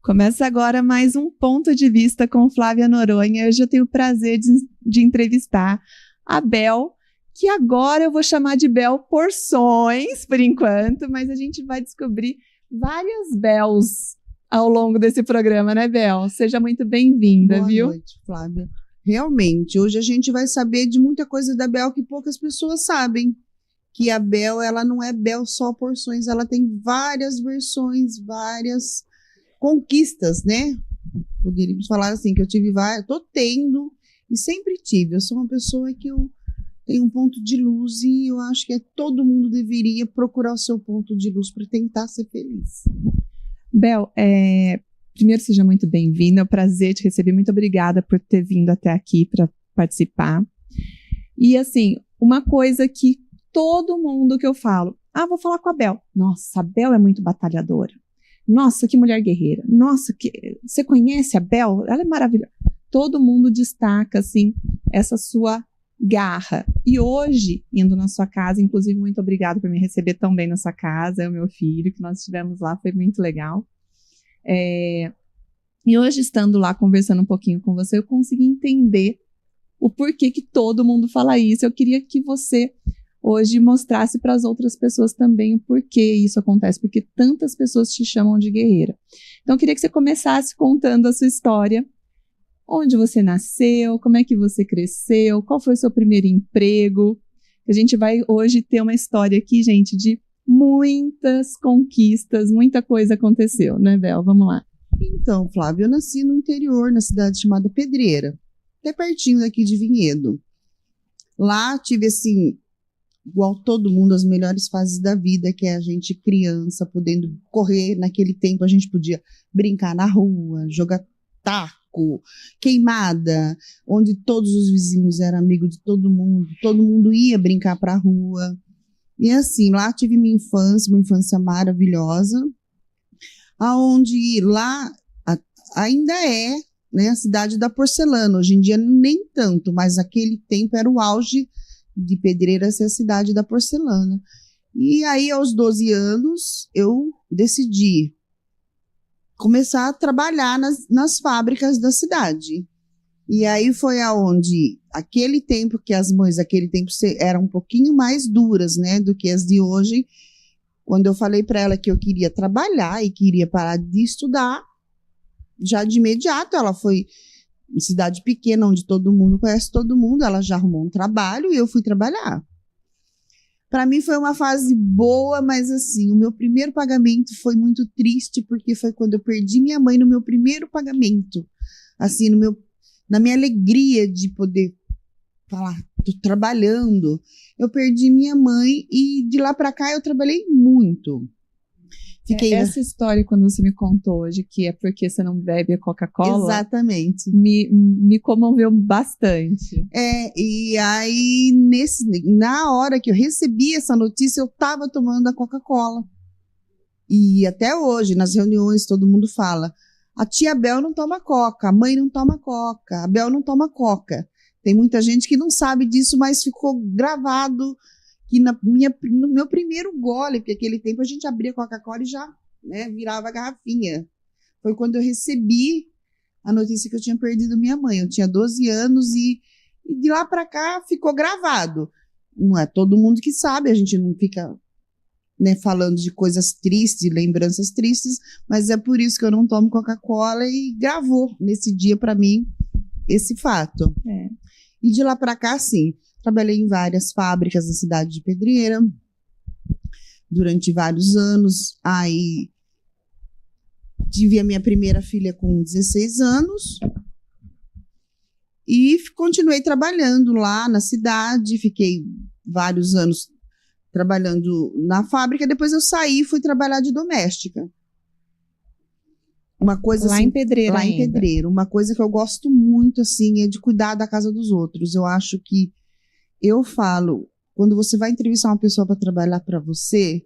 Começa agora mais um Ponto de Vista com Flávia Noronha. Hoje eu tenho o prazer de entrevistar a Bel, que agora eu vou chamar de Bel Porções, por enquanto, mas a gente vai descobrir várias Bels ao longo desse programa, né, Bel? Seja muito bem-vinda, viu? Boa noite, Flávia. Realmente, hoje a gente vai saber de muita coisa da Bel que poucas pessoas sabem. Que a Bel, ela não é Bel só Porções, ela tem várias versões, várias conquistas, né? Poderíamos falar assim, que eu tive várias, tô tendo e sempre tive. Eu sou uma pessoa que eu tenho um ponto de luz e eu acho que todo mundo deveria procurar o seu ponto de luz para tentar ser feliz. Bel, primeiro seja muito bem-vinda, é um prazer te receber, muito obrigada por ter vindo até aqui para participar. E assim, uma coisa que todo mundo que eu falo, vou falar com a Bel. Nossa, a Bel é muito batalhadora. Nossa, que mulher guerreira. Nossa, você conhece a Bel? Ela é maravilhosa. Todo mundo destaca, assim, essa sua garra. E hoje, indo na sua casa, inclusive, muito obrigada por me receber tão bem na sua casa, eu e meu filho, que nós estivemos lá, foi muito legal. E hoje, estando lá, conversando um pouquinho com você, eu consegui entender o porquê que todo mundo fala isso. Eu queria que você hoje mostrasse para as outras pessoas também o porquê isso acontece, porque tantas pessoas te chamam de guerreira. Então, eu queria que você começasse contando a sua história, onde você nasceu, como é que você cresceu, qual foi o seu primeiro emprego. A gente vai hoje ter uma história aqui, gente, de muitas conquistas, muita coisa aconteceu, né, Bel? Vamos lá. Então, Flávia, eu nasci no interior, na cidade chamada Pedreira, até pertinho daqui de Vinhedo. Lá tive, assim, igual todo mundo, as melhores fases da vida, que é a gente criança, podendo correr. Naquele tempo a gente podia brincar na rua, jogar taco, queimada, onde todos os vizinhos eram amigos de todo mundo ia brincar pra rua. E assim, lá tive minha infância, uma infância maravilhosa, aonde lá ainda é, né, a cidade da porcelana. Hoje em dia nem tanto, mas naquele tempo era o auge de Pedreira ser a cidade da porcelana. E aí, aos 12 anos, eu decidi começar a trabalhar nas fábricas da cidade. E aí foi aonde, aquele tempo que as mães daquele tempo eram um pouquinho mais duras, né, do que as de hoje. Quando eu falei para ela que eu queria trabalhar e queria parar de estudar, já de imediato ela foi em cidade pequena, onde todo mundo conhece todo mundo, ela já arrumou um trabalho e eu fui trabalhar. Para mim foi uma fase boa, mas assim, o meu primeiro pagamento foi muito triste, porque foi quando eu perdi minha mãe no meu primeiro pagamento. Assim, na minha alegria de poder falar, tô trabalhando, eu perdi minha mãe e de lá para cá eu trabalhei muito. Essa história, quando você me contou hoje, que é porque você não bebe a Coca-Cola, exatamente, me comoveu bastante. E aí, na hora que eu recebi essa notícia, eu estava tomando a Coca-Cola. E até hoje, nas reuniões, todo mundo fala, a tia Bel não toma Coca, a mãe não toma Coca, a Bel não toma Coca. Tem muita gente que não sabe disso, mas ficou gravado que no meu primeiro gole, porque naquele tempo a gente abria Coca-Cola e já, né, virava a garrafinha. Foi quando eu recebi a notícia que eu tinha perdido minha mãe. Eu tinha 12 anos e de lá para cá ficou gravado. Não é todo mundo que sabe, a gente não fica, né, falando de coisas tristes, de lembranças tristes, mas é por isso que eu não tomo Coca-Cola e gravou nesse dia para mim esse fato. E de lá para cá, sim, trabalhei em várias fábricas da cidade de Pedreira durante vários anos. Aí tive a minha primeira filha com 16 anos e continuei trabalhando lá na cidade. Fiquei vários anos trabalhando na fábrica. Depois eu saí e fui trabalhar de doméstica. Uma coisa lá assim, em Pedreira lá ainda. Em Pedreira. Uma coisa que eu gosto muito, assim, é de cuidar da casa dos outros. Eu acho que, eu falo, quando você vai entrevistar uma pessoa para trabalhar para você,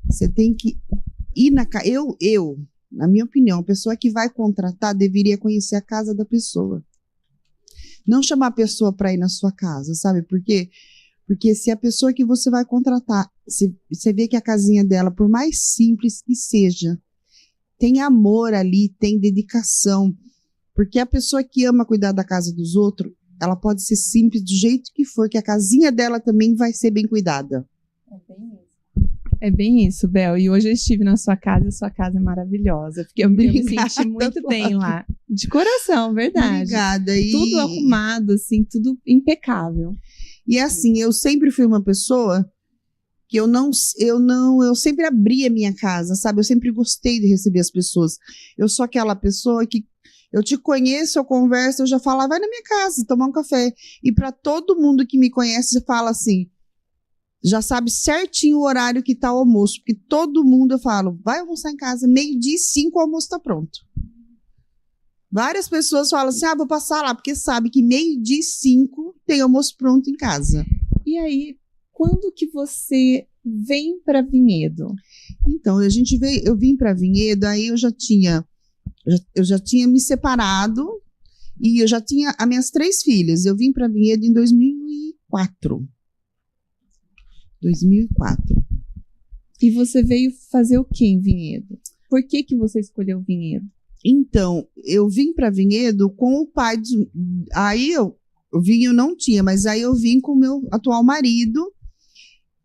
você tem que ir na casa. Na minha opinião, a pessoa que vai contratar deveria conhecer a casa da pessoa. Não chamar a pessoa para ir na sua casa, sabe? Por quê? Porque se a pessoa que você vai contratar, se você vê que a casinha dela, por mais simples que seja, tem amor ali, tem dedicação. Porque a pessoa que ama cuidar da casa dos outros, ela pode ser simples do jeito que for, que a casinha dela também vai ser bem cuidada. É bem isso, Bel. E hoje eu estive na sua casa e sua casa é maravilhosa. Porque eu me senti muito bem lá. De coração, verdade. Obrigada. Tudo arrumado, assim, tudo impecável. E assim, eu sempre fui uma pessoa que eu sempre abri a minha casa, sabe? Eu sempre gostei de receber as pessoas. Eu sou aquela pessoa que eu te conheço, eu converso, eu já falo, vai na minha casa, tomar um café. E para todo mundo que me conhece, fala assim, já sabe certinho o horário que tá o almoço, porque todo mundo eu falo, vai almoçar em casa, 12:05 o almoço tá pronto. Várias pessoas falam assim, vou passar lá, porque sabe que 12:05 tem almoço pronto em casa. E aí, quando que você vem para Vinhedo? Então, eu vim para Vinhedo, aí eu já tinha me separado e eu já tinha as minhas 3 filhas. Eu vim para Vinhedo em 2004. E você veio fazer o que em Vinhedo? Por que você escolheu Vinhedo? Então, eu vim para Vinhedo com o pai. Aí o vinho não tinha, mas aí eu vim com o meu atual marido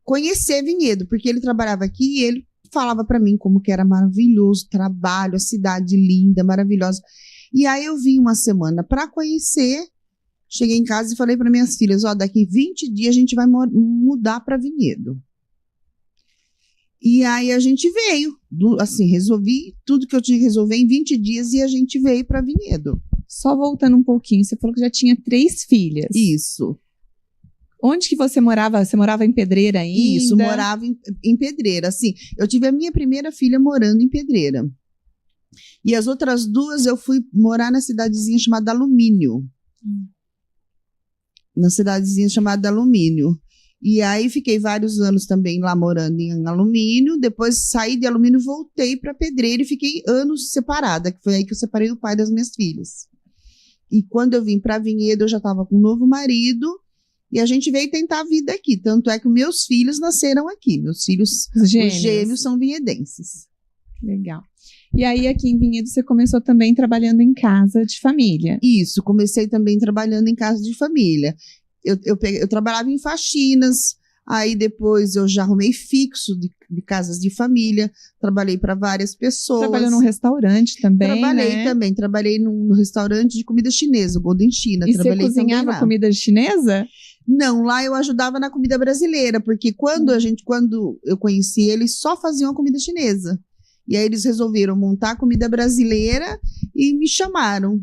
conhecer Vinhedo, porque ele trabalhava aqui e ele falava para mim como que era maravilhoso o trabalho, a cidade linda, maravilhosa. E aí eu vim uma semana para conhecer. Cheguei em casa e falei para minhas filhas, daqui 20 dias a gente vai mudar para Vinhedo. E aí a gente veio, assim, resolvi tudo que eu tinha que resolver em 20 dias e a gente veio para Vinhedo. Só voltando um pouquinho, você falou que já tinha 3 filhas. Isso. Onde que você morava? Você morava em Pedreira ainda? Isso, morava em Pedreira, assim. Eu tive a minha primeira filha morando em Pedreira. E as outras 2 eu fui morar na cidadezinha chamada Alumínio. Na cidadezinha chamada Alumínio. E aí fiquei vários anos também lá morando em Alumínio, depois saí de Alumínio, voltei para Pedreira e fiquei anos separada, que foi aí que eu separei o pai das minhas filhas. E quando eu vim para Vinhedo, eu já estava com um novo marido, e a gente veio tentar a vida aqui, tanto é que meus filhos nasceram aqui, meus filhos, os gêmeos são vinhedenses. Legal. E aí, aqui em Vinhedo, você começou também trabalhando em casa de família. Isso, comecei também trabalhando em casa de família. Eu trabalhava em faxinas, aí depois eu já arrumei fixo de casas de família, trabalhei para várias pessoas. Trabalhou num restaurante também, Também, trabalhei num restaurante de comida chinesa, o Golden China. E você cozinhava comida chinesa? Não, lá eu ajudava na comida brasileira, porque quando eu conheci eles, só faziam a comida chinesa. E aí eles resolveram montar a comida brasileira e me chamaram.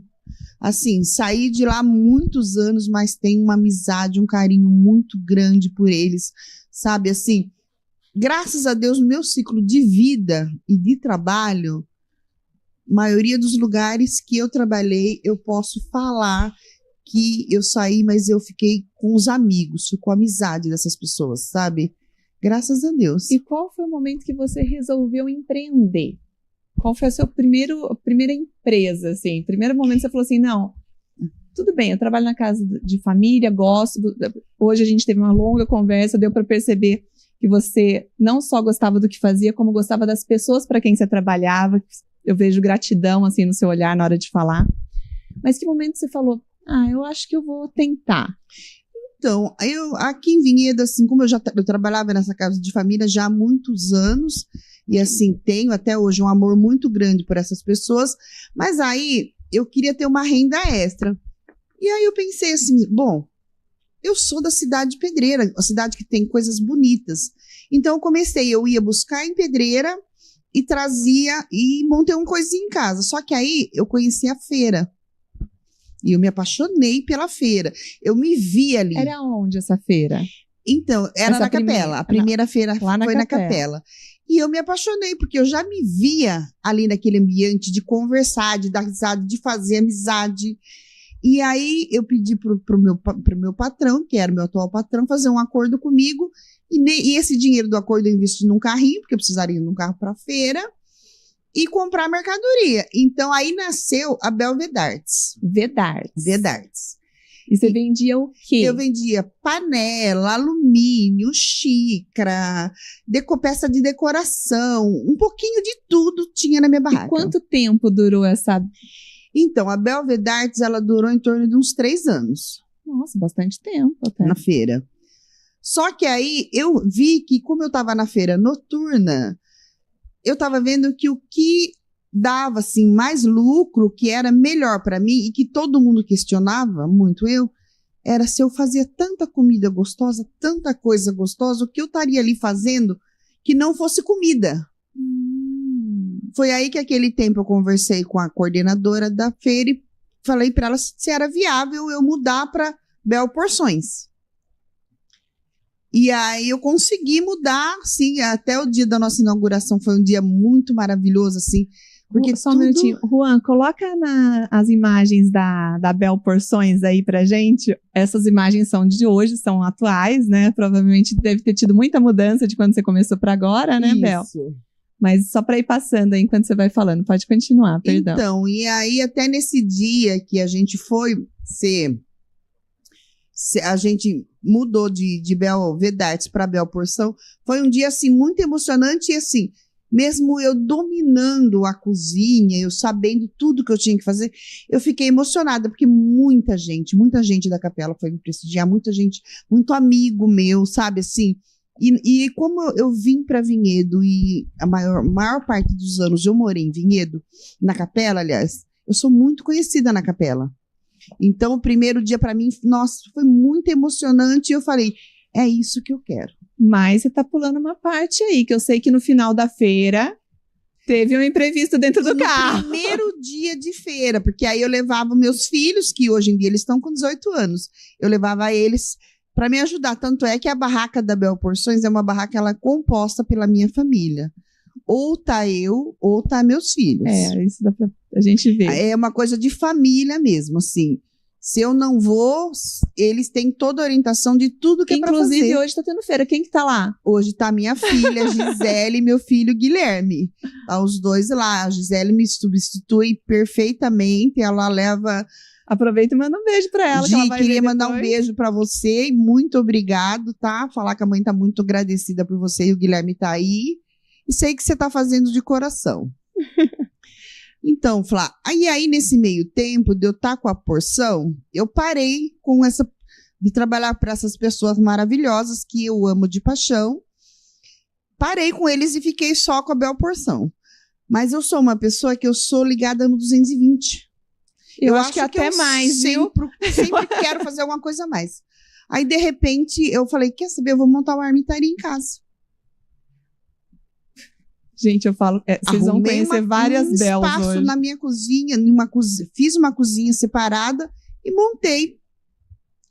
Assim, saí de lá há muitos anos, mas tenho uma amizade, um carinho muito grande por eles, sabe? Assim, graças a Deus, no meu ciclo de vida e de trabalho, maioria dos lugares que eu trabalhei, eu posso falar que eu saí, mas eu fiquei com os amigos, com a amizade dessas pessoas, sabe? Graças a Deus. E qual foi o momento que você resolveu empreender? Qual foi a sua primeira empresa, assim? Primeiro momento que você falou assim, não, tudo bem, eu trabalho na casa de família, gosto. Hoje a gente teve uma longa conversa, deu para perceber que você não só gostava do que fazia, como gostava das pessoas para quem você trabalhava. Eu vejo gratidão, assim, no seu olhar na hora de falar. Mas que momento você falou, eu acho que eu vou tentar? Então, eu aqui em Vinhedo, assim, como eu trabalhava nessa casa de família já há muitos anos, e assim, tenho até hoje um amor muito grande por essas pessoas, mas aí eu queria ter uma renda extra. E aí eu pensei assim, bom, eu sou da cidade de Pedreira, uma cidade que tem coisas bonitas. Então eu ia buscar em Pedreira e trazia, e montei uma coisinha em casa. Só que aí eu conheci a feira. E eu me apaixonei pela feira. Eu me vi ali. Era onde essa feira? Então, era na Capela. A primeira feira foi na Capela. E eu me apaixonei, porque eu já me via ali naquele ambiente de conversar, de dar risada, de fazer amizade. E aí eu pedi pro meu patrão, que era o meu atual patrão, fazer um acordo comigo. E esse dinheiro do acordo eu investi num carrinho, porque eu precisaria de um carro para a feira. E comprar mercadoria. Então, aí nasceu a Bel Vedartes. Vedartes. E você vendia o quê? Eu vendia panela, alumínio, xícara, peça de decoração, um pouquinho de tudo tinha na minha barraca. E quanto tempo durou essa... Então, a Belvedere Arts, ela durou em torno de uns 3 anos. Nossa, bastante tempo até. Na feira. Só que aí eu vi que, como eu estava na feira noturna, eu estava vendo que o que dava assim, mais lucro, que era melhor para mim e que todo mundo questionava, muito eu, era se eu fazia tanta comida gostosa, tanta coisa gostosa, o que eu estaria ali fazendo que não fosse comida. Foi aí que aquele tempo eu conversei com a coordenadora da feira e falei para ela se era viável eu mudar para Bel Porções. E aí eu consegui mudar, sim, até o dia da nossa inauguração foi um dia muito maravilhoso, assim, porque só um minutinho. Juan, coloca as imagens da Bel Porções aí pra gente. Essas imagens são de hoje, são atuais, né? Provavelmente deve ter tido muita mudança de quando você começou para agora, né, Bel? Isso. Mas só para ir passando aí enquanto você vai falando. Pode continuar, perdão. Então, e aí até nesse dia que a gente foi a gente mudou de Belvedere Arts para Bel Porção, foi um dia, assim, muito emocionante e, assim, mesmo eu dominando a cozinha, eu sabendo tudo que eu tinha que fazer, eu fiquei emocionada, porque muita gente da capela foi me prestigiar, muita gente, muito amigo meu, sabe, assim, e como eu vim para Vinhedo e a maior parte dos anos eu morei em Vinhedo, na capela, aliás, eu sou muito conhecida na capela. Então, o primeiro dia para mim, nossa, foi muito emocionante e eu falei, é isso que eu quero. Mas você tá pulando uma parte aí, que eu sei que no final da feira teve um imprevisto dentro do carro. No primeiro dia de feira, porque aí eu levava meus filhos, que hoje em dia eles estão com 18 anos, eu levava eles para me ajudar. Tanto é que a barraca da Bel Porções é uma barraca ela é composta pela minha família. Ou tá eu, ou tá meus filhos. Isso dá pra a gente ver. É uma coisa de família mesmo, assim. Se eu não vou, eles têm toda a orientação de tudo que é pra fazer. Inclusive, hoje tá tendo feira. Quem que tá lá? Hoje tá minha filha, Gisele, e meu filho, Guilherme. Tá os dois lá. A Gisele me substitui perfeitamente. Ela leva... Aproveita e manda um beijo pra ela. Gi, que ela vai queria ver mandar um beijo pra você e muito obrigado, tá? Falar que a mãe tá muito agradecida por você e o Guilherme tá aí. E sei que você tá fazendo de coração. Então, Flá, aí nesse meio tempo de eu estar com a porção, eu parei com de trabalhar para essas pessoas maravilhosas que eu amo de paixão. Parei com eles e fiquei só com a Bel Porção. Mas eu sou uma pessoa que eu sou ligada no 220. Eu acho que até mais, viu? Sempre quero fazer alguma coisa a mais. Aí, de repente, eu falei, quer saber, eu vou montar uma marmitaria em casa. Gente, eu falo, vocês vão conhecer várias Bels hoje. Espaço na minha cozinha, fiz uma cozinha separada e montei.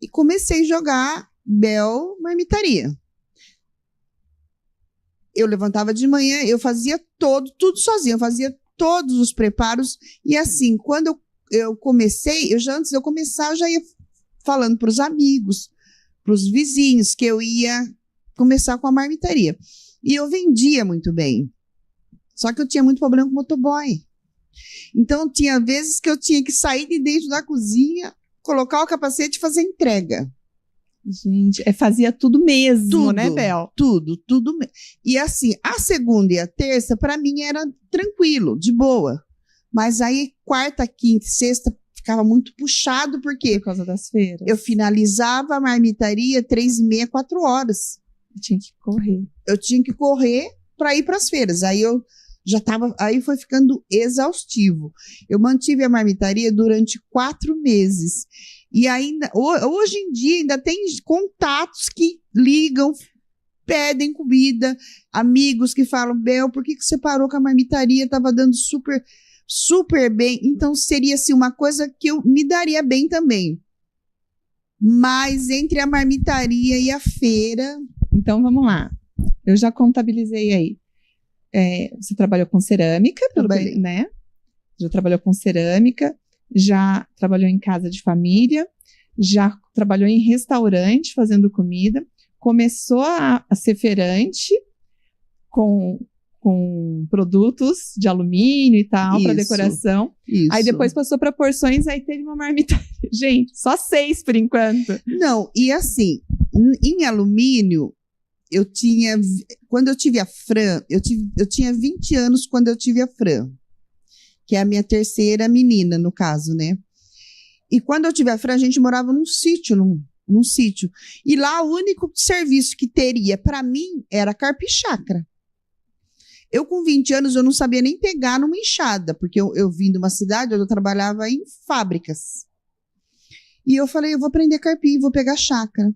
E comecei a jogar Bel Marmitaria. Eu levantava de manhã, eu fazia tudo sozinha, eu fazia todos os preparos. E assim, quando eu comecei, antes de eu começar, eu já ia falando para os amigos, para os vizinhos, que eu ia começar com a marmitaria. E eu vendia muito bem. Só que eu tinha muito problema com o motoboy. Então, tinha vezes que eu tinha que sair de dentro da cozinha, colocar o capacete e fazer entrega. Gente, fazia tudo mesmo, tudo, né, Bel? Tudo. E assim, a segunda e a terça, para mim, era tranquilo, de boa. Mas aí, quarta, quinta e sexta, ficava muito puxado, porque... Por causa das feiras. Eu finalizava a marmitaria 3h30, 4 horas. Eu tinha que correr para ir para as feiras. Aí eu já estava, aí foi ficando exaustivo. Eu mantive a marmitaria durante 4 meses. E ainda, hoje em dia, ainda tem contatos que ligam, pedem comida, amigos que falam, Bel, por que você parou com a marmitaria? Estava dando super bem. Então, seria assim, uma coisa que eu me daria bem também. Mas entre a marmitaria e a feira... Então, vamos lá. Eu já contabilizei aí. Você trabalhou com cerâmica, né? Já trabalhou com cerâmica, já trabalhou em casa de família, já trabalhou em restaurante fazendo comida, começou a ser feirante com com produtos de alumínio e tal, para decoração. Isso. Aí depois passou para porções, aí teve uma marmita. Gente, só 6 por enquanto. Não, e assim, em alumínio, quando eu tive a Fran, eu tinha 20 anos quando eu tive a Fran, que é a minha terceira menina, no caso, né? E quando eu tive a Fran, a gente morava num sítio, num sítio. E lá o único serviço que teria para mim era carpir chácara. Eu, com 20 anos, eu não sabia nem pegar numa enxada, porque eu vim de uma cidade onde eu trabalhava em fábricas. E eu falei, eu vou aprender a carpir, vou pegar chácara.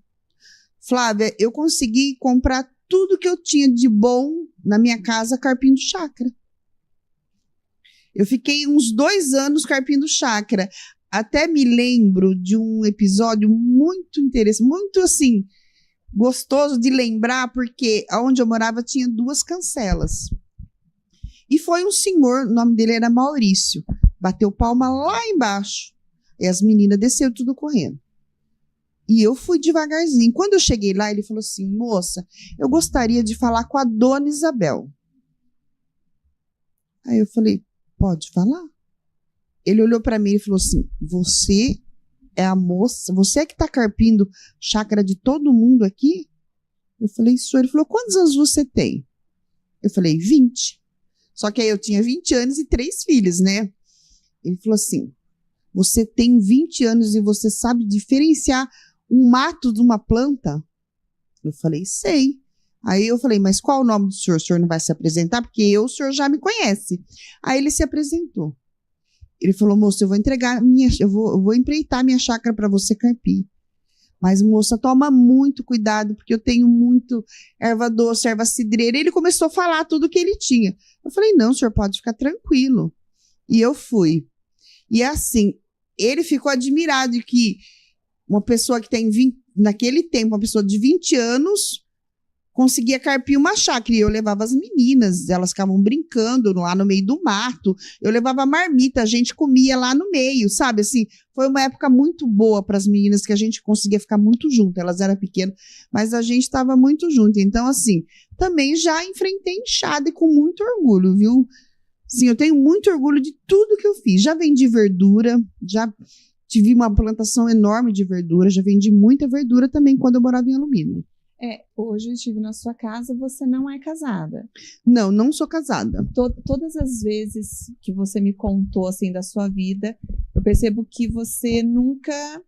Flávia, eu consegui comprar tudo que eu tinha de bom na minha casa carpindo chácara. Eu fiquei uns 2 anos carpindo chácara. Até me lembro de um episódio muito interessante, muito assim, gostoso de lembrar, porque onde eu morava tinha 2 cancelas. E foi um senhor, o nome dele era Maurício, bateu palma lá embaixo. E as meninas desceram tudo correndo. E eu fui devagarzinho. Quando eu cheguei lá, ele falou assim, moça, eu gostaria de falar com a dona Isabel. Aí eu falei, pode falar? Ele olhou para mim e falou assim, você é a moça, você é que está carpindo chácara de todo mundo aqui? Eu falei, isso. Ele falou, quantos anos você tem? Eu falei, 20. Só que aí eu tinha 20 anos e 3 filhos, né? Ele falou assim, você tem 20 anos e você sabe diferenciar um mato de uma planta? Eu falei, sei. Aí eu falei, mas qual o nome do senhor? O senhor não vai se apresentar? Porque o senhor já me conhece. Aí ele se apresentou. Ele falou, moça, eu vou entregar eu vou empreitar minha chácara para você carpir. Mas, moça, toma muito cuidado, porque eu tenho muito erva doce, erva cidreira. E ele começou a falar tudo que ele tinha. Eu falei, não, o senhor pode ficar tranquilo. E eu fui. E assim, ele ficou admirado de que uma pessoa que tem naquele tempo, uma pessoa de 20 anos, conseguia carpir uma chácara. E eu levava as meninas, elas ficavam brincando lá no meio do mato. Eu levava marmita, a gente comia lá no meio, sabe? Assim, foi uma época muito boa para as meninas, que a gente conseguia ficar muito junto. Elas eram pequenas, mas a gente estava muito junto. Então, assim, também já enfrentei enxada e com muito orgulho, viu? Sim, eu tenho muito orgulho de tudo que eu fiz. Já vendi verdura, já tive uma plantação enorme de verdura, já vendi muita verdura também quando eu morava em alumínio. Hoje eu estive na sua casa, você não é casada. Não, não sou casada. Todas as vezes que você me contou, assim, da sua vida, eu percebo que você nunca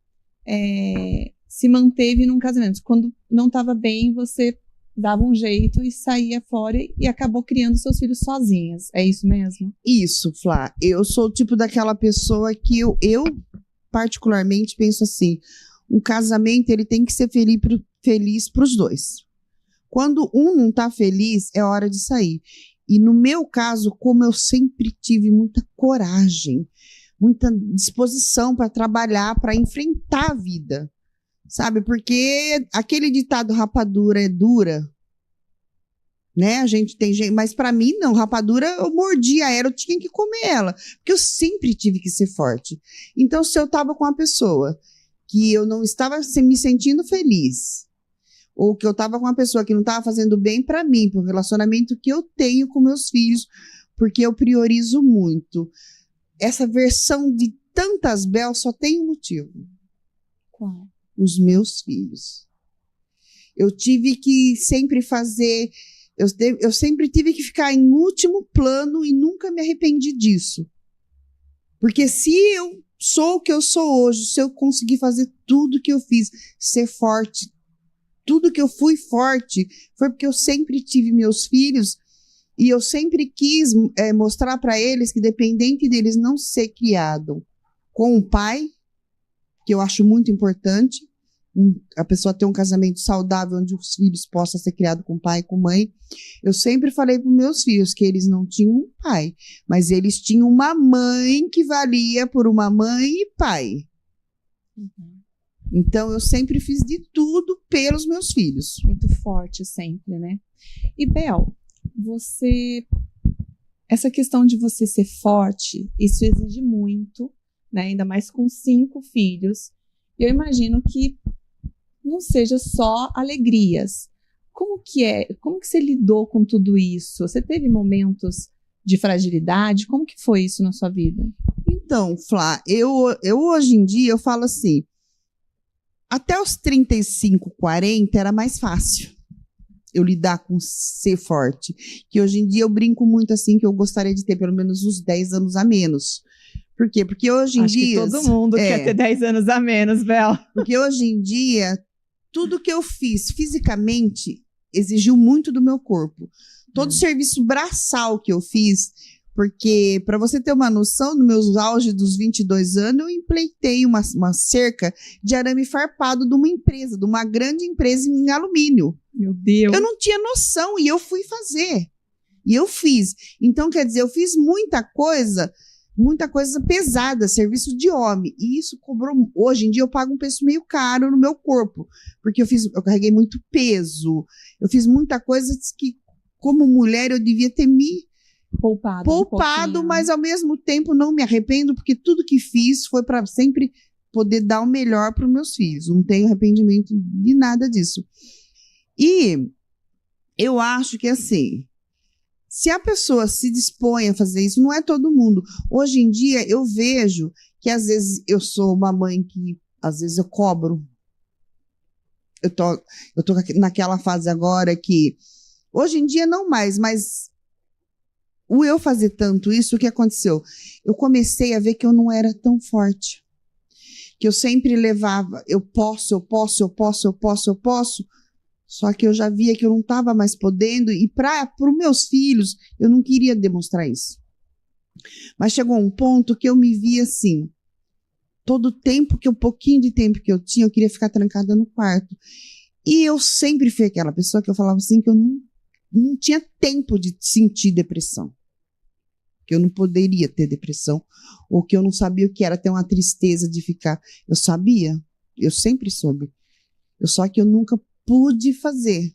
se manteve num casamento. Quando não estava bem, você dava um jeito e saía fora e acabou criando seus filhos sozinhas. É isso mesmo? Isso, Flá. Eu sou o tipo daquela pessoa que eu particularmente penso assim, um casamento ele tem que ser feliz para os dois. Quando um não está feliz, é hora de sair. E no meu caso, como eu sempre tive muita coragem, muita disposição para trabalhar, para enfrentar a vida, sabe? Porque aquele ditado rapadura é dura, né? A gente tem gente, mas para mim não, rapadura eu mordia ela, eu tinha que comer ela, porque eu sempre tive que ser forte. Então, se eu estava com uma pessoa que eu não estava me sentindo feliz, ou que eu estava com uma pessoa que não estava fazendo bem para mim, para o relacionamento que eu tenho com meus filhos, porque eu priorizo muito. Essa versão de tantas Bel só tem um motivo. Qual? Os meus filhos. Eu tive que sempre fazer, eu sempre tive que ficar em último plano e nunca me arrependi disso. Porque se eu sou o que eu sou hoje, se eu conseguir fazer tudo que eu fiz, ser forte, tudo que eu fui forte, foi porque eu sempre tive meus filhos e eu sempre quis mostrar para eles que, dependente deles não ser criado com um pai, que eu acho muito importante, a pessoa ter um casamento saudável onde os filhos possam ser criados com pai e com mãe. Eu sempre falei para os meus filhos que eles não tinham um pai, mas eles tinham uma mãe que valia por uma mãe e pai. Uhum. Então, eu sempre fiz de tudo pelos meus filhos. Muito forte sempre, né? E, Bel, essa questão de você ser forte, isso exige muito, né? Ainda mais com 5 filhos. Eu imagino que não seja só alegrias. como que é? Como que você lidou com tudo isso? Você teve momentos de fragilidade? Como que foi isso na sua vida? Então, Flá, eu hoje em dia, eu falo assim, até os 35, 40 era mais fácil eu lidar com ser forte. Que hoje em dia eu brinco muito assim, que eu gostaria de ter pelo menos uns 10 anos a menos. Por quê? Porque hoje em dia... Acho que todo mundo quer ter 10 anos a menos, Bel. Porque hoje em dia, tudo que eu fiz fisicamente exigiu muito do meu corpo. Todo o serviço braçal que eu fiz... Porque, para você ter uma noção, nos meus auges dos 22 anos, eu empleitei uma cerca de arame farpado de uma empresa, de uma grande empresa em alumínio. Meu Deus! Eu não tinha noção e eu fui fazer. E eu fiz. Então, quer dizer, eu fiz muita coisa pesada, serviço de homem. E isso cobrou... Hoje em dia eu pago um preço meio caro no meu corpo. Porque eu carreguei muito peso. Eu fiz muita coisa que, como mulher, eu devia ter me... Poupado, mas ao mesmo tempo não me arrependo, porque tudo que fiz foi para sempre poder dar o melhor para os meus filhos. Não tenho arrependimento de nada disso. E eu acho que assim, se a pessoa se dispõe a fazer isso, não é todo mundo. Hoje em dia eu vejo que às vezes eu sou uma mãe que às vezes eu cobro. Eu tô naquela fase agora que hoje em dia não mais, mas o eu fazer tanto isso, o que aconteceu? Eu comecei a ver que eu não era tão forte. Que eu sempre levava, eu posso. Só que eu já via que eu não estava mais podendo. E para os meus filhos, eu não queria demonstrar isso. Mas chegou um ponto que eu me via assim. Todo o pouquinho de tempo que eu tinha, eu queria ficar trancada no quarto. E eu sempre fui aquela pessoa que eu falava assim, que eu não tinha tempo de sentir depressão. Que eu não poderia ter depressão, ou que eu não sabia o que era ter uma tristeza de ficar. Eu sabia, eu sempre soube. Só que eu nunca pude fazer.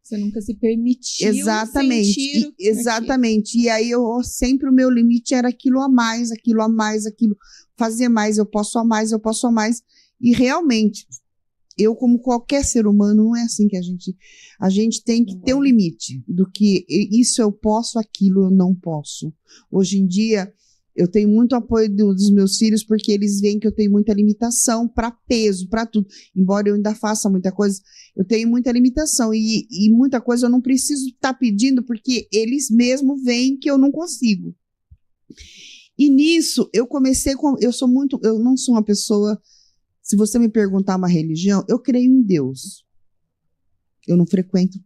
Você nunca se permitiu sentir exatamente. E aí sempre o meu limite era aquilo a mais, fazer mais, eu posso a mais. E realmente, eu como qualquer ser humano, não é assim que a gente tem que ter um limite do que isso eu posso, aquilo eu não posso. Hoje em dia, eu tenho muito apoio dos meus filhos, porque eles veem que eu tenho muita limitação para peso, para tudo. Embora eu ainda faça muita coisa, eu tenho muita limitação. E muita coisa eu não preciso estar pedindo, porque eles mesmos veem que eu não consigo. E nisso, eu não sou uma pessoa... Se você me perguntar uma religião, eu creio em Deus. Eu não frequento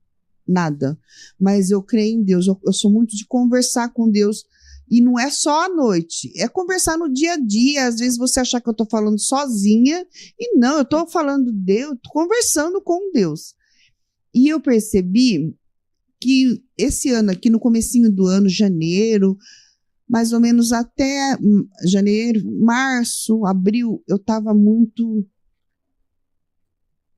nada, mas eu creio em Deus. Eu sou muito de conversar com Deus, e não é só à noite, é conversar no dia a dia. Às vezes você achar que eu estou falando sozinha, e não, eu estou falando Deus, tô conversando com Deus. E eu percebi que esse ano aqui, no comecinho do ano, janeiro, mais ou menos até janeiro, março, abril, eu estava muito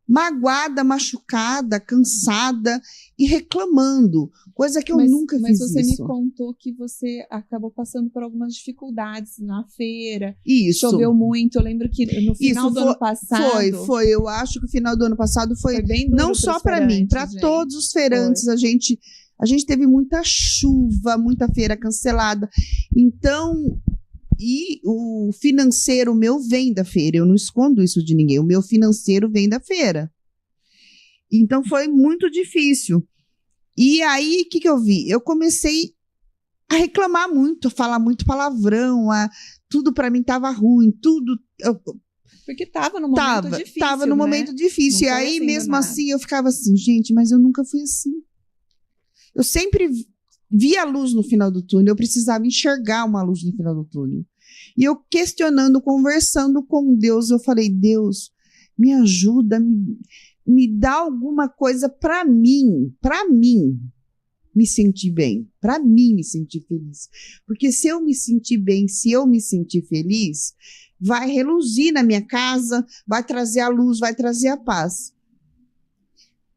magoada, machucada, cansada e reclamando, coisa que eu nunca fiz isso. Mas você me contou que você acabou passando por algumas dificuldades na feira. Isso. Choveu muito, eu lembro que no final do ano passado... Foi, eu acho que o final do ano passado foi bem duro, não só para mim, para todos os feirantes. A gente teve muita chuva, muita feira cancelada. Então, e o financeiro meu vem da feira. Eu não escondo isso de ninguém. O meu financeiro vem da feira. Então, foi muito difícil. E aí, o que eu vi? Eu comecei a reclamar muito, a falar muito palavrão. Tudo para mim estava ruim, tudo... Porque estava num momento difícil, Estava num momento difícil. E aí, mesmo assim, eu ficava assim, gente, mas eu nunca fui assim. Eu sempre via a luz no final do túnel, eu precisava enxergar uma luz no final do túnel. E eu questionando, conversando com Deus, eu falei, Deus, me ajuda, me dá alguma coisa para mim me sentir bem, para mim me sentir feliz. Porque se eu me sentir bem, se eu me sentir feliz, vai reluzir na minha casa, vai trazer a luz, vai trazer a paz.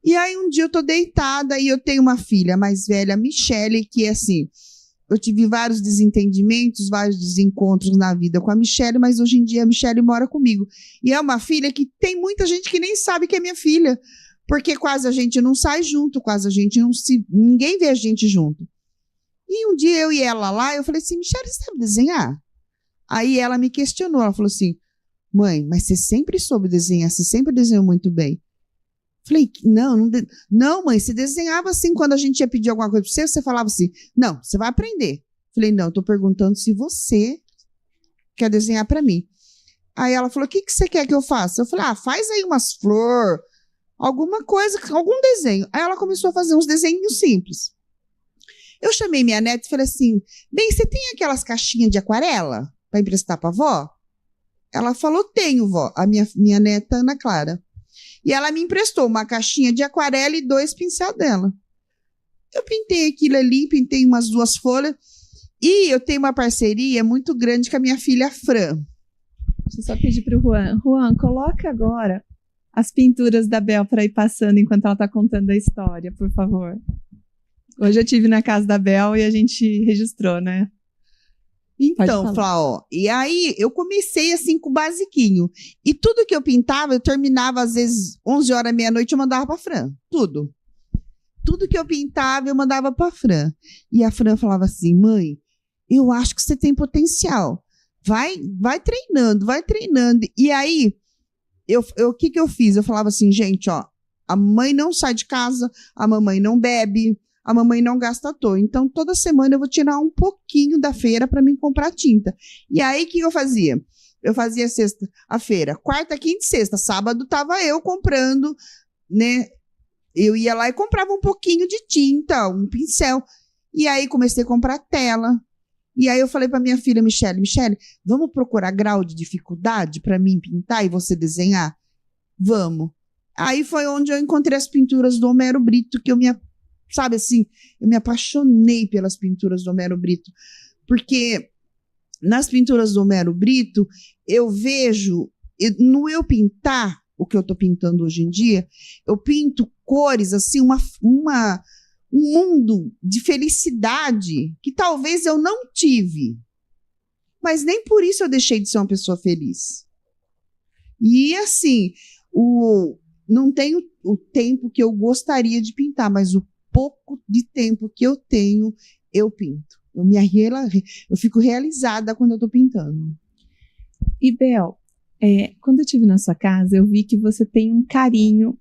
E aí um dia eu tô deitada e eu tenho uma filha mais velha, a Michele, que é assim, eu tive vários desentendimentos, vários desencontros na vida com a Michele, mas hoje em dia a Michele mora comigo. E é uma filha que tem muita gente que nem sabe que é minha filha, porque quase a gente não sai junto, quase a gente não se... Ninguém vê a gente junto. E um dia eu e ela lá, eu falei assim, Michele, você sabe desenhar? Aí ela me questionou, ela falou assim, mãe, mas você sempre soube desenhar, você sempre desenhou muito bem. Falei, não, mãe, você desenhava assim, quando a gente ia pedir alguma coisa para você falava assim, não, você vai aprender. Falei, não, estou perguntando se você quer desenhar para mim. Aí ela falou, o que você quer que eu faça? Eu falei, faz aí umas flores, alguma coisa, algum desenho. Aí ela começou a fazer uns desenhos simples. Eu chamei minha neta e falei assim, bem, você tem aquelas caixinhas de aquarela para emprestar para a vó? Ela falou, tenho, vó, a minha neta Ana Clara. E ela me emprestou uma caixinha de aquarela e 2 pincéis dela. Eu pintei aquilo ali, pintei umas 2 folhas. E eu tenho uma parceria muito grande com a minha filha Fran. Deixa eu só pedir para o Juan. Juan, coloca agora as pinturas da Bel para ir passando enquanto ela está contando a história, por favor. Hoje eu estive na casa da Bel e a gente registrou, né? Então, Flá, e aí eu comecei assim com o basiquinho. E tudo que eu pintava, eu terminava às vezes 11 horas, meia-noite, eu mandava para a Fran. Tudo. Tudo que eu pintava, eu mandava para a Fran. E a Fran falava assim, mãe, eu acho que você tem potencial. Vai treinando, vai treinando. E aí, o que eu fiz? Eu falava assim, gente, ó, a mãe não sai de casa, a mamãe não bebe, a mamãe não gasta à toa. Então, toda semana eu vou tirar um pouquinho da feira para mim comprar tinta. E aí, o que eu fazia? Eu fazia a feira, quarta, quinta e sexta. Sábado estava eu comprando, né? Eu ia lá e comprava um pouquinho de tinta, um pincel. E aí, comecei a comprar tela. E aí, eu falei para minha filha, Michele, vamos procurar grau de dificuldade para mim pintar e você desenhar? Vamos. Aí foi onde eu encontrei as pinturas do Homero Brito, que eu sabe assim, eu me apaixonei pelas pinturas do Homero Brito, porque nas pinturas do Homero Brito, eu vejo, no eu pintar, o que eu estou pintando hoje em dia, eu pinto cores, assim, um mundo de felicidade que talvez eu não tive, mas nem por isso eu deixei de ser uma pessoa feliz. E assim, não tenho o tempo que eu gostaria de pintar, mas o pouco de tempo que eu tenho, eu pinto. Eu fico realizada quando eu estou pintando. E, Bel, quando eu estive na sua casa, eu vi que você tem um carinho.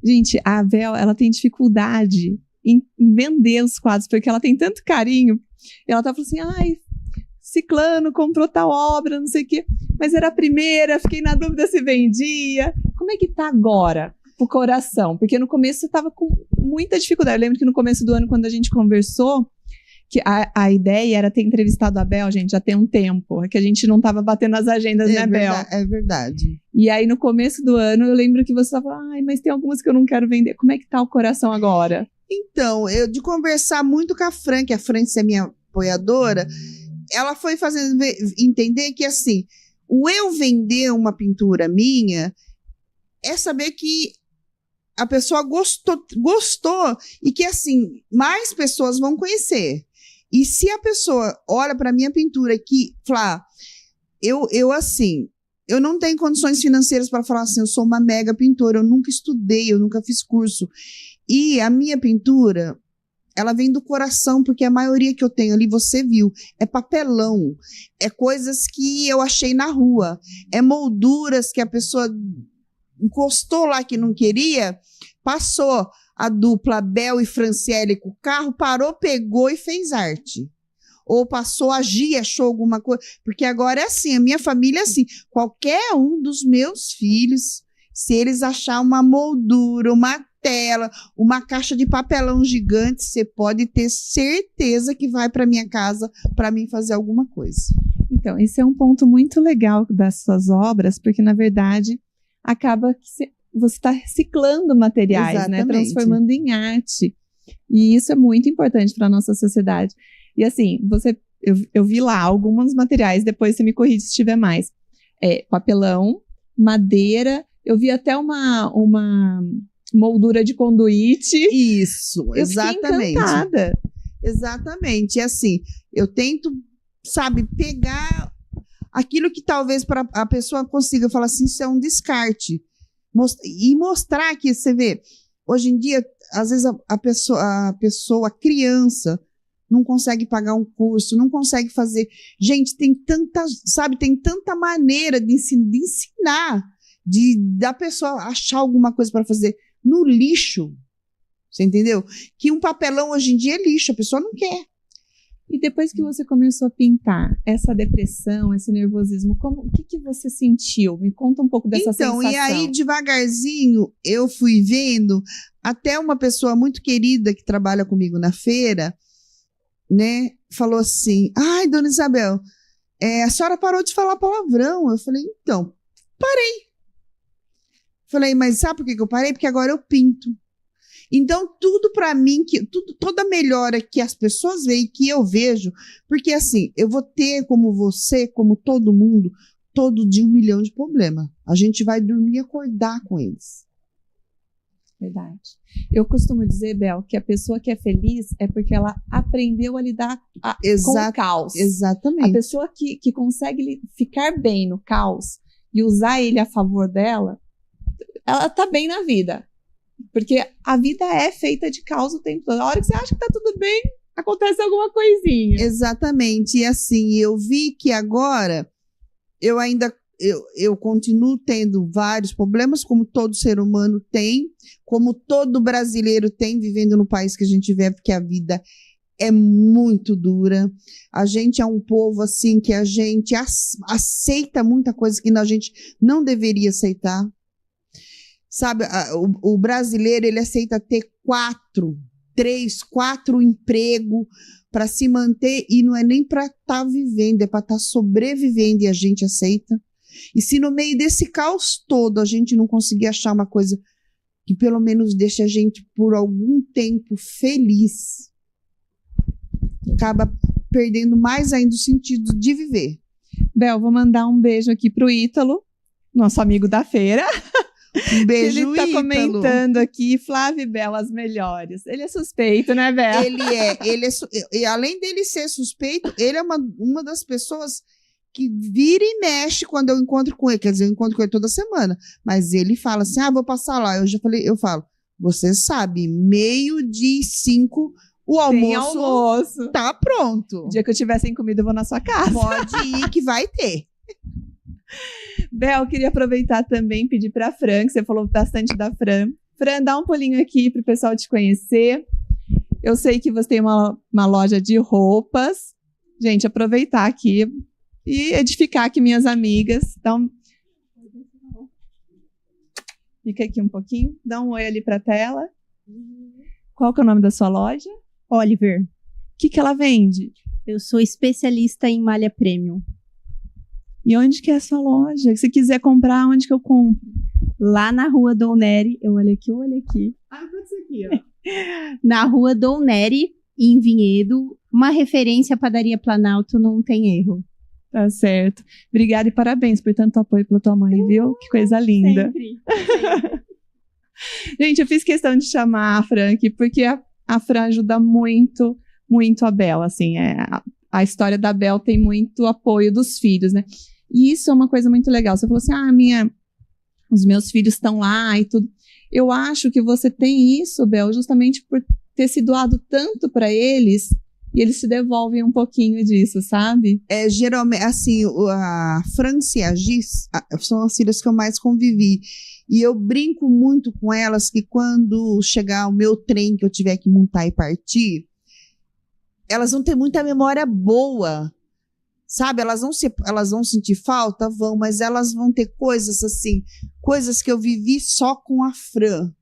Gente, a Bel, ela tem dificuldade em vender os quadros, porque ela tem tanto carinho. E ela falando assim, ciclano comprou tal obra, não sei o quê. Mas era a primeira, fiquei na dúvida se vendia. Como é que tá agora? O coração, porque no começo você estava com muita dificuldade. Eu lembro que no começo do ano, quando a gente conversou, que a ideia era ter entrevistado a Bel, gente, já tem um tempo, que a gente não estava batendo as agendas, né, Bel? É verdade. E aí, no começo do ano, eu lembro que você estava, mas tem algumas que eu não quero vender. Como é que tá o coração agora? Então, de conversar muito com a Fran, que a Fran é minha apoiadora, ela foi fazendo entender que, assim, o eu vender uma pintura minha é saber que a pessoa gostou e que, assim, mais pessoas vão conhecer. E se a pessoa olha para a minha pintura que, Flá, eu não tenho condições financeiras para falar assim, eu sou uma mega pintora, eu nunca estudei, eu nunca fiz curso. E a minha pintura, ela vem do coração, porque a maioria que eu tenho ali, você viu, é papelão, é coisas que eu achei na rua, é molduras que a pessoa encostou lá que não queria, passou a dupla Bel e Franciele com o carro, parou, pegou e fez arte. Ou passou a Gia, achou alguma coisa, porque agora é assim, a minha família é assim, qualquer um dos meus filhos, se eles achar uma moldura, uma tela, uma caixa de papelão gigante, você pode ter certeza que vai para minha casa para mim fazer alguma coisa. Então, esse é um ponto muito legal das suas obras, porque, na verdade, acaba que você está reciclando materiais, exatamente, né? Transformando em arte. E isso é muito importante para a nossa sociedade. E assim, eu vi lá alguns materiais, depois você me corrige se tiver mais. Papelão, madeira, eu vi até uma moldura de conduíte. Isso, exatamente. Eu fiquei encantada. Exatamente. E assim, eu tento, sabe, pegar aquilo que talvez para a pessoa consiga falar assim, isso é um descarte. E mostrar que, você vê, hoje em dia, às vezes a pessoa, a criança, não consegue pagar um curso, não consegue fazer. Gente, tem tanta maneira de ensinar, da pessoa achar alguma coisa para fazer no lixo. Você entendeu? Que um papelão hoje em dia é lixo, a pessoa não quer. E depois que você começou a pintar, essa depressão, esse nervosismo, o que você sentiu? Me conta um pouco dessa sensação. Então, e aí, devagarzinho, eu fui vendo, até uma pessoa muito querida que trabalha comigo na feira, né, falou assim, ai, dona Isabel, a senhora parou de falar palavrão. Eu falei, então, parei. Falei, mas sabe por que eu parei? Porque agora eu pinto. Então, tudo para mim, toda melhora que as pessoas veem, que eu vejo, porque assim, eu vou ter, como você, como todo mundo, todo dia 1 milhão de problemas. A gente vai dormir e acordar com eles. Verdade. Eu costumo dizer, Bel, que a pessoa que é feliz é porque ela aprendeu a lidar com o caos. Exatamente. A pessoa que consegue ficar bem no caos e usar ele a favor dela, ela tá bem na vida. Porque a vida é feita de caos o tempo todo. A hora que você acha que tá tudo bem, acontece alguma coisinha. Exatamente. E assim, eu vi que agora eu continuo tendo vários problemas, como todo ser humano tem, como todo brasileiro tem, vivendo no país que a gente vive, porque a vida é muito dura. A gente é um povo assim que a gente aceita muita coisa que a gente não deveria aceitar. Sabe, o brasileiro, ele aceita ter 3, 4 empregos para se manter, e não é nem para estar vivendo, é para estar sobrevivendo, e a gente aceita. E se no meio desse caos todo a gente não conseguir achar uma coisa que pelo menos deixe a gente por algum tempo feliz, acaba perdendo mais ainda o sentido de viver. Bel, vou mandar um beijo aqui pro Ítalo, nosso amigo da feira. Um beijo, Ele tá comentando aqui, Flávia e Bel, as melhores. Ele é suspeito, né, Bel? E além dele ser suspeito, ele é uma das pessoas que vira e mexe quando eu encontro com ele. Quer dizer, eu encontro com ele toda semana. Mas ele fala assim, vou passar lá. Eu falo, você sabe, 12:05, o almoço tá pronto. O dia que eu tiver sem comida, eu vou na sua casa. Pode ir que vai ter. Bel, queria aproveitar também e pedir para a Fran, que você falou bastante da Fran. Fran, dá um pulinho aqui para o pessoal te conhecer. Eu sei que você tem uma loja de roupas. Gente, aproveitar aqui e edificar aqui minhas amigas. Então, fica aqui um pouquinho, dá um oi ali para a tela. Qual que é o nome da sua loja? Oliver. O que ela vende? Eu sou especialista em malha premium. E onde que é a sua loja? Se quiser comprar, onde que eu compro? Lá na Rua Dom Nery, eu olho aqui. Pode ser aqui, ó. Na Rua Dom Nery, em Vinhedo, uma referência à Padaria Planalto, não tem erro. Tá certo. Obrigada e parabéns por tanto apoio pela tua mãe, viu? Que coisa linda. Sempre. Gente, eu fiz questão de chamar a Fran aqui, porque a Fran ajuda muito, muito a Bel, assim, a história da Bel tem muito apoio dos filhos, né? E isso é uma coisa muito legal. Você falou assim, os meus filhos estão lá e tudo. Eu acho que você tem isso, Bel, justamente por ter se doado tanto para eles, e eles te devolvem um pouquinho disso, sabe? Geralmente, assim, a Franci e a Gis são as filhas que eu mais convivi. E eu brinco muito com elas que quando chegar o meu trem que eu tiver que montar e partir, elas vão ter muita memória boa, sabe? Elas vão sentir falta, mas elas vão ter coisas assim, coisas que eu vivi só com a Fran,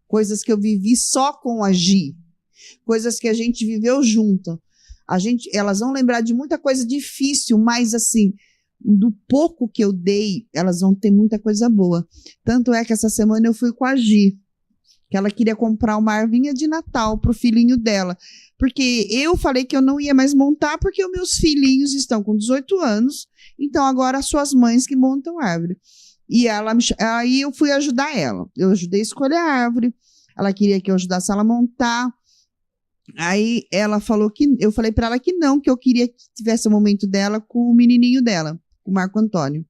coisas que eu vivi só com a Gi, coisas que a gente viveu junto. Elas vão lembrar de muita coisa difícil, mas assim, do pouco que eu dei, elas vão ter muita coisa boa. Tanto é que essa semana eu fui com a Gi, que ela queria comprar uma arvinha de Natal pro filhinho dela. Porque eu falei que eu não ia mais montar, porque os meus filhinhos estão com 18 anos, então agora as suas mães que montam árvore. E aí eu fui ajudar ela. Eu ajudei a escolher a árvore, ela queria que eu ajudasse ela a montar. Aí ela falou eu falei para ela que não, que eu queria que tivesse o momento dela com o menininho dela, o Marco Antônio.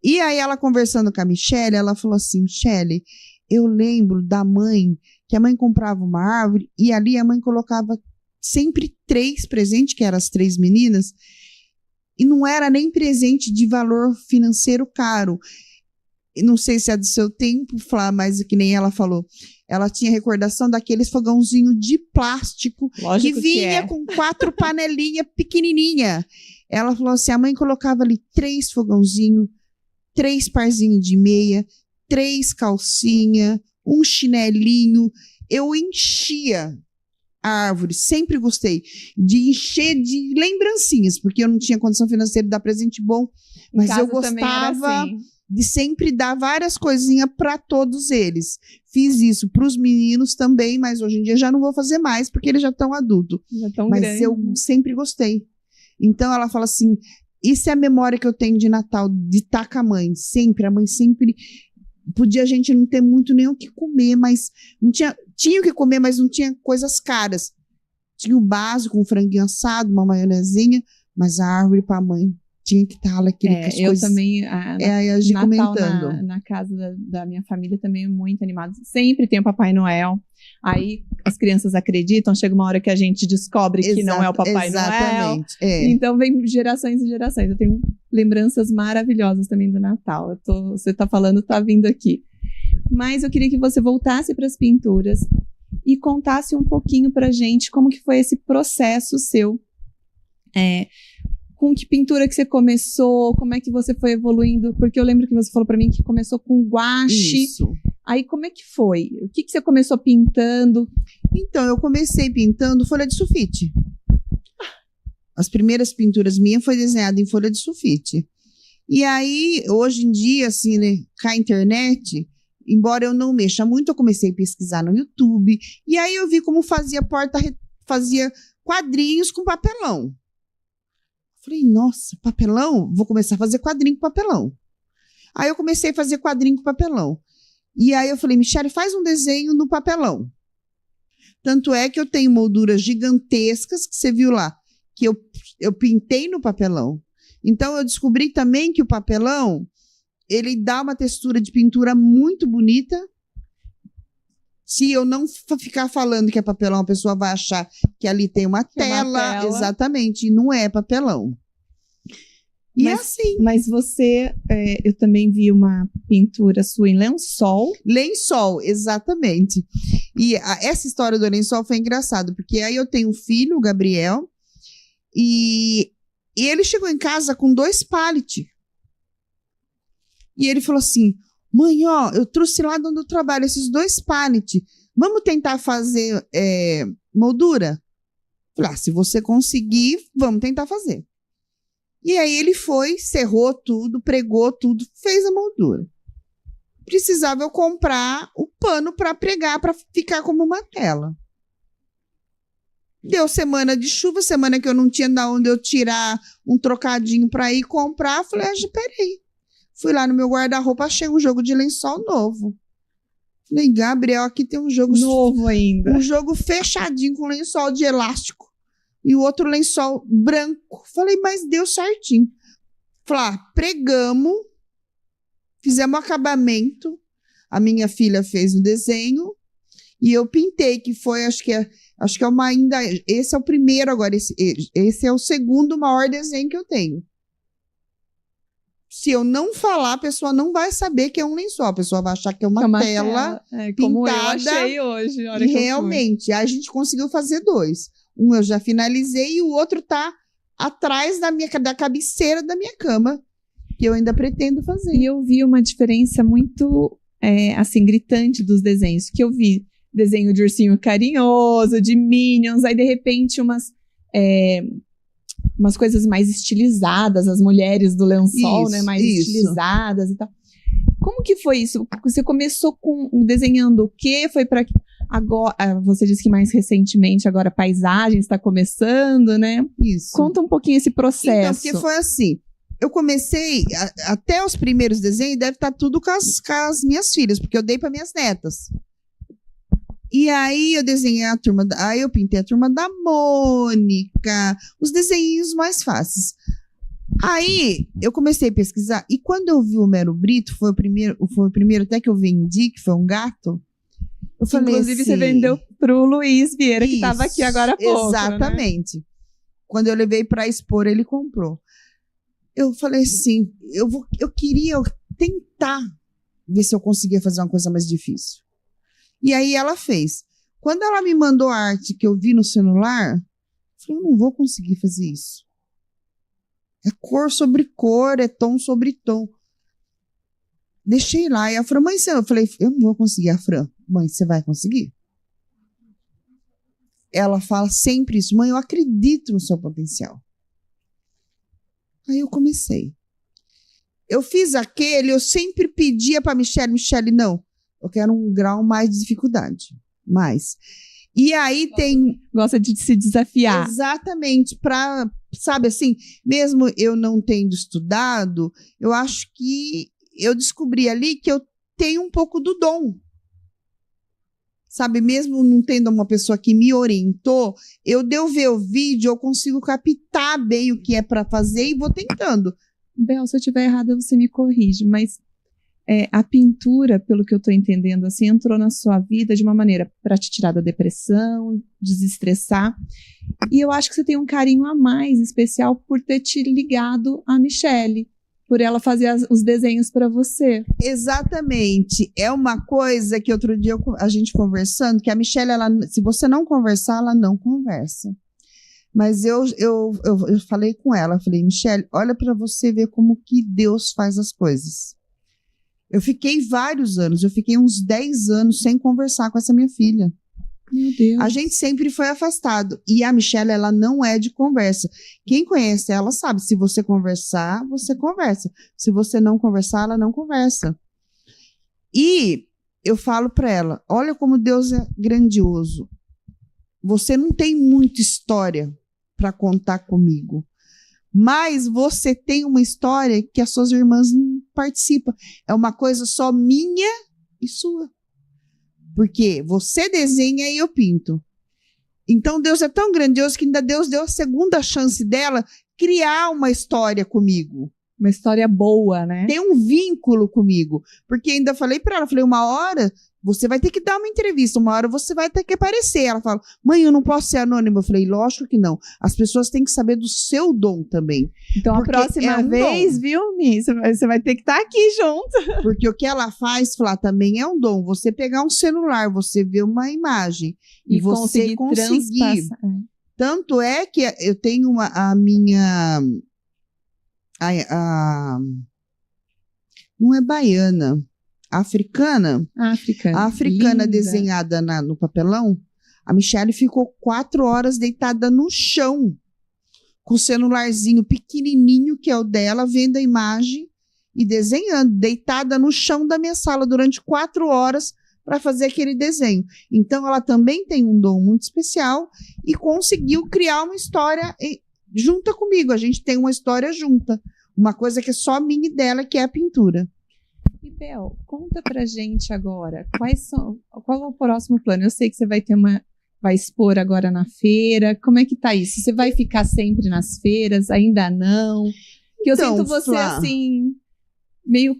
E aí ela conversando com a Michele, ela falou assim, Michele, eu lembro da mãe, que a mãe comprava uma árvore e ali a mãe colocava sempre 3 presentes, que eram as 3 meninas, e não era nem presente de valor financeiro caro. Não sei se é do seu tempo, Flá, mas que nem ela falou, ela tinha recordação daqueles fogãozinhos de plástico, Lógico que vinha com 4 panelinhas pequenininha. Ela falou assim, a mãe colocava ali 3 fogãozinhos, 3 parzinhos de meia, 3 calcinha, um chinelinho. Eu enchia a árvore, sempre gostei de encher de lembrancinhas, porque eu não tinha condição financeira de dar presente bom, mas eu gostava de sempre dar várias coisinhas para todos eles. Fiz isso para os meninos também, mas hoje em dia já não vou fazer mais, porque eles já estão adultos. Já tão mas grande. Eu sempre gostei. Então ela fala assim, isso é a memória que eu tenho de Natal, de estar com a mãe, sempre, a mãe sempre, podia a gente não ter muito nem o que comer, mas não tinha o que comer, mas não tinha coisas caras. Tinha o básico, um franguinho assado, uma maionezinha, mas a árvore para a mãe tinha que estar lá, eu coisas... também, a gente Natal comentando. na casa da minha família também é muito animado. Sempre tem o Papai Noel. Aí as crianças acreditam, chega uma hora que a gente descobre que não é o Papai Noel. Então vem gerações e gerações. Eu tenho lembranças maravilhosas também do Natal. Você tá falando, tá vindo aqui. Mas eu queria que você voltasse para as pinturas e contasse um pouquinho pra gente como que foi esse processo seu. Com que pintura que você começou, como é que você foi evoluindo, porque eu lembro que você falou pra mim que começou com guache. Isso. Aí como é que foi? O que você começou pintando? Então, eu comecei pintando folha de sulfite. As primeiras pinturas minhas foi desenhada em folha de sulfite. E aí, hoje em dia, assim, né, com a internet, embora eu não mexa muito, eu comecei a pesquisar no YouTube, e aí eu vi como fazia quadrinhos com papelão. Falei, nossa, papelão? Vou começar a fazer quadrinho com papelão. Aí eu comecei a fazer quadrinho com papelão. E aí eu falei, Michele, faz um desenho no papelão. Tanto é que eu tenho molduras gigantescas, que você viu lá, que eu pintei no papelão. Então eu descobri também que o papelão, ele dá uma textura de pintura muito bonita. Se eu não ficar falando que é papelão, a pessoa vai achar que ali tem uma tela. Exatamente, e não é papelão. E é assim. Mas você, eu também vi uma pintura sua em lençol. Lençol, exatamente. E essa história do lençol foi engraçada, porque aí eu tenho um filho, o Gabriel, e ele chegou em casa com 2 pallets. E ele falou assim, mãe, ó, eu trouxe lá de onde eu trabalho esses 2 pallets. Vamos tentar fazer moldura? Falei, se você conseguir, vamos tentar fazer. E aí ele foi, serrou tudo, pregou tudo, fez a moldura. Precisava eu comprar o pano para pregar, para ficar como uma tela. Deu semana de chuva, semana que eu não tinha de onde eu tirar um trocadinho para ir comprar. Falei, peraí. Fui lá no meu guarda-roupa, achei um jogo de lençol novo. Falei, Gabriel, aqui tem um jogo... Novo ainda. Um jogo fechadinho com lençol de elástico. E o outro lençol branco. Falei, mas deu certinho. Falei, pregamos, fizemos acabamento. A minha filha fez o desenho. E eu pintei, que foi, acho que é uma ainda... Esse é o primeiro agora. Esse é o segundo maior desenho que eu tenho. Se eu não falar, a pessoa não vai saber que é um lençol. A pessoa vai achar que é uma tela pintada. Como eu achei hoje. E realmente, a gente conseguiu fazer 2. Um eu já finalizei e o outro tá atrás da cabeceira da minha cama, que eu ainda pretendo fazer. E eu vi uma diferença muito, assim, gritante dos desenhos. Que eu vi desenho de ursinho carinhoso, de Minions, aí de repente umas coisas mais estilizadas, as mulheres do lençol, né, mais estilizadas e tal. Como que foi isso? Você começou desenhando o quê? Foi para agora, você disse que mais recentemente agora paisagem está começando, né? Isso. Conta um pouquinho esse processo. Então, porque foi assim, eu comecei, até os primeiros desenhos, deve estar tudo com as minhas filhas, porque eu dei para minhas netas. E aí eu desenhei aí eu pintei a turma da Mônica, os desenhos mais fáceis. Aí, eu comecei a pesquisar, e quando eu vi o Mero Brito, foi o primeiro até que eu vendi, que foi um gato, eu falei Inclusive, assim, você vendeu pro Luiz Vieira, que estava aqui isso, agora há pouco, exatamente. Né? Quando eu levei para expor, ele comprou. Eu falei assim, eu queria tentar ver se eu conseguia fazer uma coisa mais difícil. E aí ela fez. Quando ela me mandou a arte que eu vi no celular, eu falei, eu não vou conseguir fazer isso. É cor sobre cor, é tom sobre tom. Deixei lá. E a Fran, mãe, eu falei, eu não vou conseguir. A Fran, mãe, você vai conseguir? Ela fala sempre isso. Mãe, eu acredito no seu potencial. Aí eu comecei. Eu fiz aquele, eu sempre pedia para Michele, não, eu quero um grau mais de dificuldade. Mais. E aí tem... Gosta de se desafiar. Exatamente, para, sabe assim, mesmo eu não tendo estudado, eu acho que eu descobri ali que eu tenho um pouco do dom. Sabe, mesmo não tendo uma pessoa que me orientou, eu de eu ver o vídeo, eu consigo captar bem o que é para fazer e vou tentando. Bel, se eu estiver errada, você me corrige, mas a pintura, pelo que eu estou entendendo, assim, entrou na sua vida de uma maneira para te tirar da depressão, desestressar. E eu acho que você tem um carinho a mais especial por ter te ligado a Michele, por ela fazer os desenhos para você. Exatamente. É uma coisa que outro dia a gente conversando, que a Michele, se você não conversar, ela não conversa. Mas eu falei com ela, falei, Michele, olha para você ver como que Deus faz as coisas. Eu fiquei vários anos, eu fiquei uns 10 anos sem conversar com essa minha filha. Meu Deus. A gente sempre foi afastado. E a Michele, ela não é de conversa. Quem conhece ela sabe, se você conversar, você conversa. Se você não conversar, ela não conversa. E eu falo para ela, olha como Deus é grandioso. Você não tem muita história para contar comigo. Mas você tem uma história que as suas irmãs não participam. É uma coisa só minha e sua. Porque você desenha e eu pinto. Então Deus é tão grandioso que ainda Deus deu a segunda chance dela criar uma história comigo. Uma história boa, né? Tem um vínculo comigo. Porque ainda falei para ela, falei, uma hora você vai ter que dar uma entrevista, uma hora você vai ter que aparecer. Ela fala, mãe, eu não posso ser anônima. Eu falei, lógico que não. As pessoas têm que saber do seu dom também. Então, a próxima vez, viu, Mi, você vai ter que estar aqui junto. Porque o que ela faz, Flá, também é um dom. Você pegar um celular, você ver uma imagem e você conseguir. Tanto é que eu tenho a minha... não é baiana, africana. A africana linda. Desenhada no papelão. A Michele ficou 4 horas deitada no chão, com o celularzinho pequenininho, que é o dela, vendo a imagem e desenhando, deitada no chão da minha sala durante 4 horas para fazer aquele desenho. Então, ela também tem um dom muito especial e conseguiu criar uma história junta comigo. A gente tem uma história junta. Uma coisa que é só minha e dela, que é a pintura. E, Bel, conta pra gente agora, qual é o próximo plano? Eu sei que você vai expor agora na feira. Como é que tá isso? Você vai ficar sempre nas feiras? Ainda não? Porque eu sinto você, Flá, assim, meio...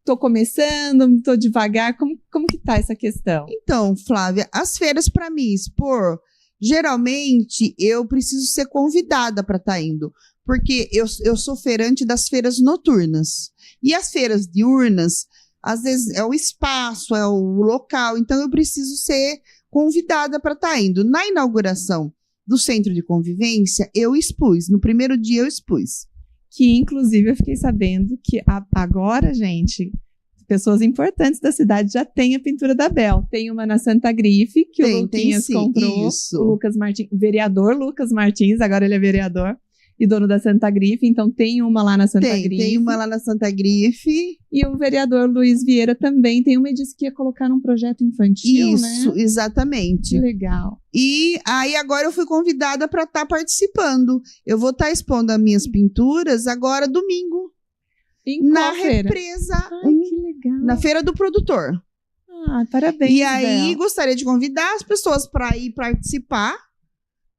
Tô começando, tô devagar. Como que tá essa questão? Então, Flávia, as feiras para mim expor, geralmente eu preciso ser convidada para estar indo. Porque eu sou feirante das feiras noturnas. E as feiras diurnas, às vezes é o espaço, é o local. Então, eu preciso ser convidada para estar indo. Na inauguração do Centro de Convivência, eu expus. No primeiro dia, eu expus. Que, inclusive, eu fiquei sabendo que agora, gente, pessoas importantes da cidade já têm a pintura da Bel. Tem uma na Santa Grife, que o Luquinhas comprou. Isso. O Lucas Martins, vereador Lucas Martins, agora ele é vereador e dono da Santa Grife, então tem uma lá na Santa Grife. Tem uma lá na Santa Grife. E o vereador Luiz Vieira também tem uma e disse que ia colocar num projeto infantil, Isso, né? Exatamente. Que legal. E aí agora eu fui convidada para estar participando. Eu vou estar expondo as minhas pinturas agora domingo. Na represa. Ai, que legal. Na Feira do Produtor. Ah, parabéns, E aí Bel. gostaria de convidar as pessoas para ir participar,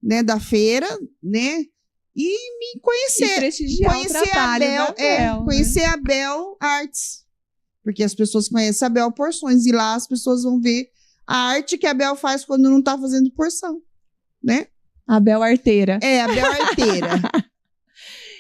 né, da feira, né? e me conhecer. E prestigiar o trabalho da Bel, né? Conhecer a Bel Artes. Porque as pessoas conhecem a Bel Porções. E lá as pessoas vão ver a arte que a Bel faz quando não tá fazendo porção, né? A Bel Arteira. É, a Bel Arteira.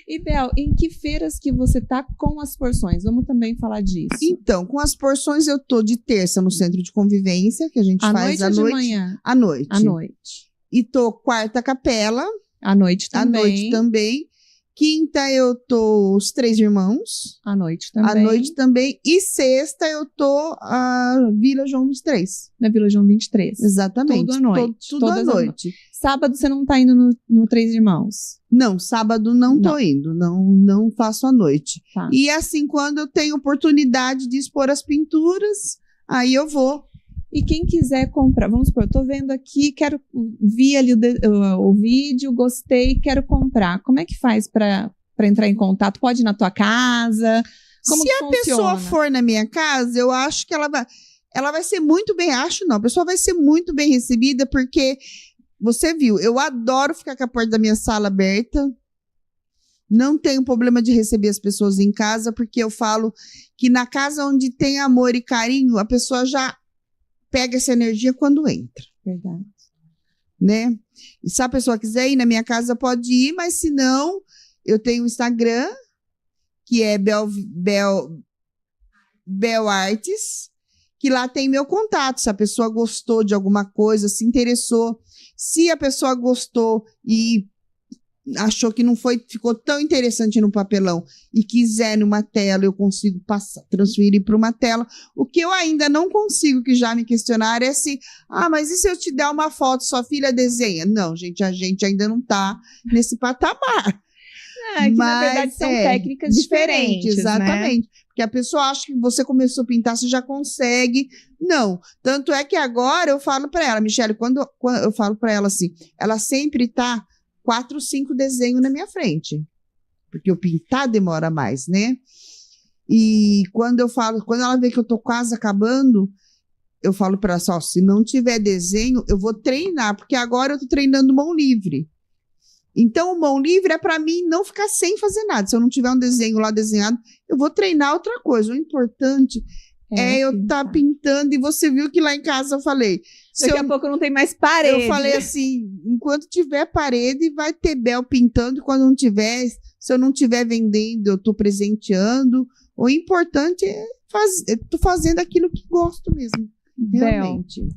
E, Bel, em que feiras que você tá com as porções? Vamos também falar disso. Então, com as porções eu tô de terça no Centro de Convivência, que a gente faz à noite. De manhã? À noite. À noite. E tô quarta capela. À noite também. À noite também. Quinta eu tô os Três Irmãos. À noite também. À noite também. E sexta eu tô a Vila João 23. Na Vila João 23. Exatamente. Tudo à noite. Tudo à noite. Sábado você não tá indo no Três Irmãos? Não, sábado não tô indo. Não faço à noite. Tá. E assim, quando eu tenho oportunidade de expor as pinturas, aí eu vou. E quem quiser comprar, vamos supor, eu tô vendo aqui, vi ali o vídeo, gostei, quero comprar. Como é que faz para entrar em contato? Pode ir na tua casa? Como Se que a funciona? pessoa for na minha casa, eu acho que ela vai ser muito bem, a pessoa vai ser muito bem recebida, porque você viu, eu adoro ficar com a porta da minha sala aberta. Não tenho problema de receber as pessoas em casa, porque eu falo que na casa onde tem amor e carinho, a pessoa já pega essa energia quando entra. Verdade. Né? E se a pessoa quiser ir na minha casa, pode ir, mas se não, eu tenho o Instagram, que é Bel Artes, que lá tem meu contato. Se a pessoa gostou de alguma coisa, se interessou, se a pessoa gostou e achou que não ficou tão interessante no papelão e quiser numa tela, eu consigo transferir para uma tela. O que eu ainda não consigo, que já me questionaram, é se, mas e se eu te der uma foto, sua filha desenha? Não, gente, a gente ainda não está nesse patamar. Que na verdade são técnicas diferentes, exatamente. Né? Porque a pessoa acha que você começou a pintar, você já consegue. Não. Tanto é que agora eu falo para ela, Michele, quando eu falo para ela assim, ela sempre tá 4, 5 desenhos na minha frente. Porque o pintar demora mais, né? E quando ela vê que eu tô quase acabando, eu falo para ela, se não tiver desenho, eu vou treinar, porque agora eu tô treinando mão livre. Então, o mão livre é para mim não ficar sem fazer nada. Se eu não tiver um desenho lá desenhado, eu vou treinar outra coisa. O importante é eu estar pintando. E você viu que lá em casa eu falei... Daqui a pouco não tem mais parede. Eu falei assim, enquanto tiver parede, vai ter Bel pintando. E quando não tiver, se eu não tiver vendendo, eu estou presenteando. O importante é tô fazendo aquilo que gosto mesmo. Realmente. Bel,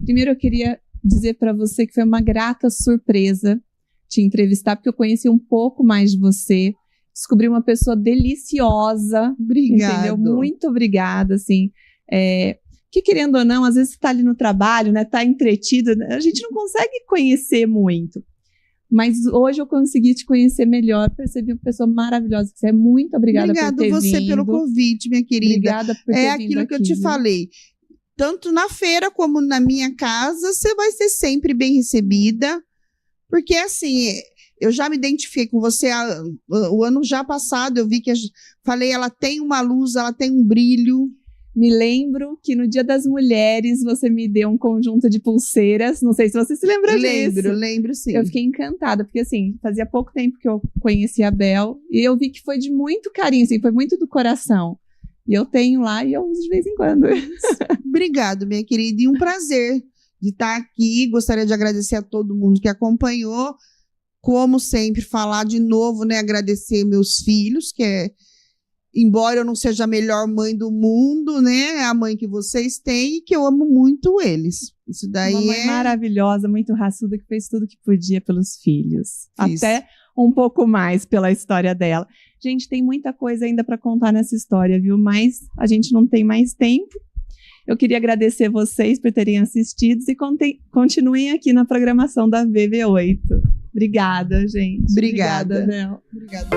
primeiro eu queria dizer para você que foi uma grata surpresa te entrevistar, porque eu conheci um pouco mais de você, descobri uma pessoa deliciosa. Obrigada. Entendeu? Muito obrigada, assim, que querendo ou não, às vezes está ali no trabalho, né, tá entretido, a gente não consegue conhecer muito, mas hoje eu consegui te conhecer melhor, percebi uma pessoa maravilhosa que você é. Muito obrigada por ter vindo. Obrigada você pelo convite, minha querida. Obrigada por ter vindo aquilo que eu aqui, te falei, tanto na feira como na minha casa, você vai ser sempre bem recebida. Porque, assim, eu já me identifiquei com você o ano já passado, eu vi que, falei, ela tem uma luz, ela tem um brilho. Me lembro que no Dia das Mulheres você me deu um conjunto de pulseiras, não sei se você se lembra disso. Lembro sim. Eu fiquei encantada, porque assim, fazia pouco tempo que eu conheci a Bel, e eu vi que foi de muito carinho, assim, foi muito do coração. E eu tenho lá e eu uso de vez em quando. Obrigado, minha querida, e um prazer de estar aqui. Gostaria de agradecer a todo mundo que acompanhou. Como sempre, falar de novo, né? Agradecer meus filhos, embora eu não seja a melhor mãe do mundo, né? É a mãe que vocês têm e que eu amo muito eles. Isso daí uma mãe maravilhosa, muito raçuda, que fez tudo que podia pelos filhos. Fiz. Até um pouco mais pela história dela. Gente, tem muita coisa ainda para contar nessa história, viu? Mas a gente não tem mais tempo. Eu queria agradecer vocês por terem assistido e continuem aqui na programação da VV8. Obrigada, gente. Obrigada. Bel. Obrigada.